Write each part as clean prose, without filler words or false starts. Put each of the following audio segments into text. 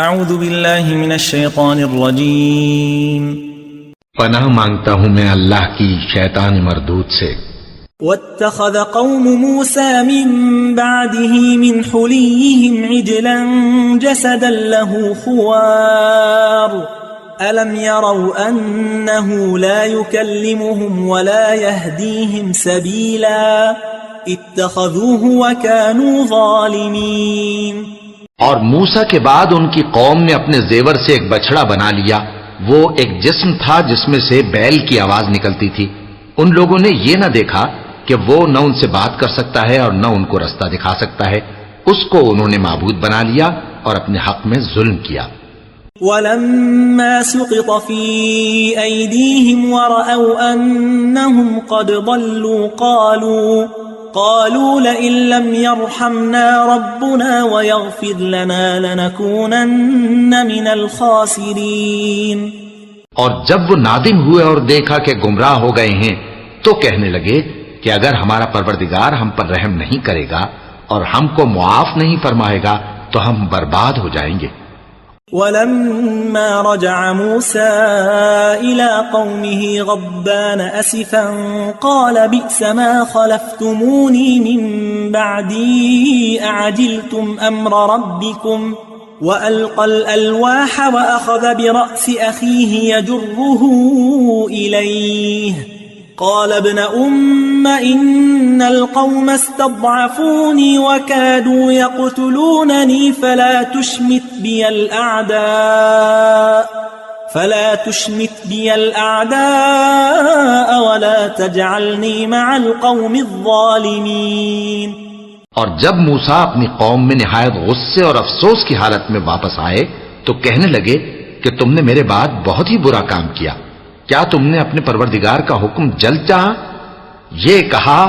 اعوذ باللہ من الشیطان الرجیم پناہ مانگتا ہوں میں اللہ کی شیطان مردود سے۔ واتخذ قوم موسى من بعده من حليهم عجلا جسدا له خوار ألم يروا أنه لا يكلمهم ولا يهديهم سبيلا اتخذوه وكانوا ظالمين۔ اور موسیٰ کے بعد ان کی قوم نے اپنے زیور سے ایک بچڑا بنا لیا، وہ ایک جسم تھا جس میں سے بیل کی آواز نکلتی تھی۔ ان لوگوں نے یہ نہ دیکھا کہ وہ نہ ان سے بات کر سکتا ہے اور نہ ان کو رستہ دکھا سکتا ہے، اس کو انہوں نے معبود بنا لیا اور اپنے حق میں ظلم کیا۔ وَلَمَّا سُقِطَ فِي أَيْدِيهِمْ وَرَأَوْا أَنَّهُمْ قَدْ ضَلُّوا قالوا لئن لم يرحمنا ربنا ويغفر لنا لنكونن من الخاسرين۔ اور جب وہ نادم ہوئے اور دیکھا کہ گمراہ ہو گئے ہیں تو کہنے لگے کہ اگر ہمارا پروردگار ہم پر رحم نہیں کرے گا اور ہم کو معاف نہیں فرمائے گا تو ہم برباد ہو جائیں گے۔ ولما رجع موسى إلى قومه غضبان أسفا قال بئس ما خلفتموني من بعدي أعجلتم أمر ربكم وألقى الألواح وأخذ برأس أخيه يجره إليه قال ابن إن القوم استضعفوني وكادوا يقتلونني فلا تشمت بي الأعداء ولا تجعلني مع القوم الظالمين۔ اور جب موسیٰ اپنی قوم میں نہایت غصے اور افسوس کی حالت میں واپس آئے تو کہنے لگے کہ تم نے میرے بعد بہت ہی برا کام کیا، کیا تم نے اپنے پروردگار کا حکم جلد چاہا؟ یہ کہا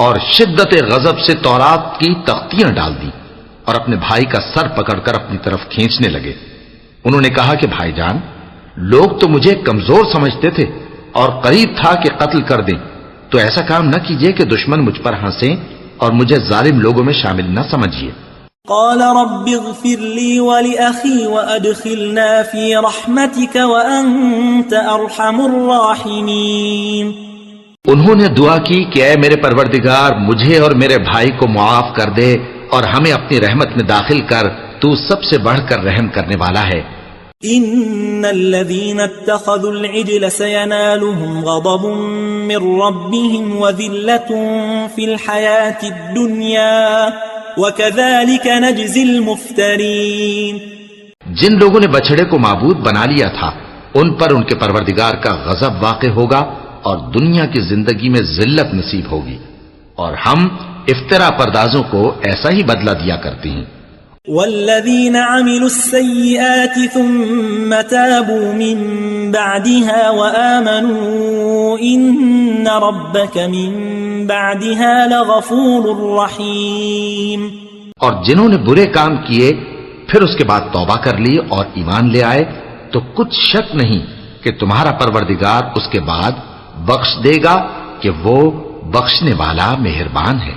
اور شدت غضب سے تورات کی تختیاں ڈال دی اور اپنے بھائی کا سر پکڑ کر اپنی طرف کھینچنے لگے۔ انہوں نے کہا کہ بھائی جان، لوگ تو مجھے کمزور سمجھتے تھے اور قریب تھا کہ قتل کر دیں، تو ایسا کام نہ کیجیے کہ دشمن مجھ پر ہنسیں اور مجھے ظالم لوگوں میں شامل نہ سمجھیے۔ قال رب اغفر لي ولأخي وأدخلنا في رحمتك وأنت أرحم الراحمين۔ انہوں نے دعا کی کہ اے میرے پروردگار، مجھے اور میرے بھائی کو معاف کر دے اور ہمیں اپنی رحمت میں داخل کر، تو سب سے بڑھ کر رحم کرنے والا ہے۔ ان الذين اتخذوا العجل سينالهم غضب من ربهم وذلة في الحياة الدنيا وكذلك نجزي المفترين۔ جن لوگوں نے بچڑے کو معبود بنا لیا تھا ان پر ان کے پروردگار کا غضب واقع ہوگا اور دنیا کی زندگی میں ذلت نصیب ہوگی، اور ہم افترا پردازوں کو ایسا ہی بدلہ دیا کرتے ہیں۔ والذین عملوا السیئات ثم تابوا من بعدها وآمنوا ان ربک من بعدها لغفور رحیم۔ اور جنہوں نے برے کام کیے پھر اس کے بعد توبہ کر لی اور ایمان لے آئے تو کچھ شک نہیں کہ تمہارا پروردگار اس کے بعد بخش دے گا کہ وہ بخشنے والا مہربان ہے۔